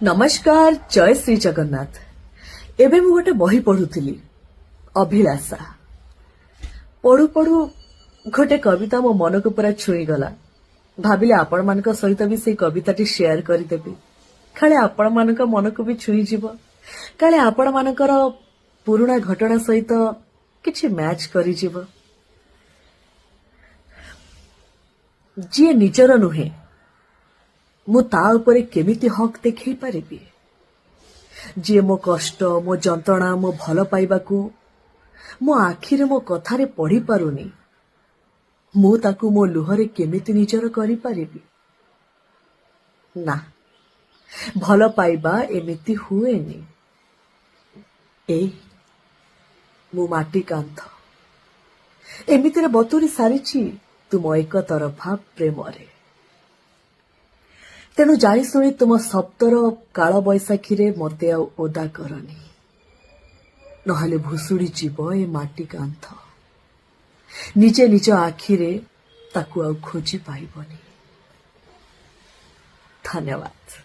नमस्कार जय श्री जगन्नाथ। एबे मु गोटे बही पढ़ुथिली अभिलाषा पढ़ु पढ़ु गोटे कविता मो मन को पूरा छुई गला। भाविले आपण मानक सहित भी से कविताटी शेयर करदेबी काले आपण मानक मन को भी छुई जीव काले आपण मानकर पुराणा घटना सहित किछि मैच करि जीव। जी निजर नुहे मु ता उपरे केमिति हक देखै पारिबी। जी मो कष्ट मो जंत्रणा मो भल पाइबाकू मो आखिरे मो कथारे पढ़ी पारुनी मु ताकू मो लुहरे केमिति निजर करि पारिबी। ना भल पाइबा एमिति हुएनी। ए मु माटी कांथ एमितिरे बतुरी सारिछि तुम एक तरफा प्रेमरे। तेणु जाई शुणी तुम शब्दर काल बैशाखी मते ओदा करनी नहले भुसुड़ी जीव ए माटी कांथ निजे निज आखिरे ताकू खोजी पाइबनी। धन्यवाद।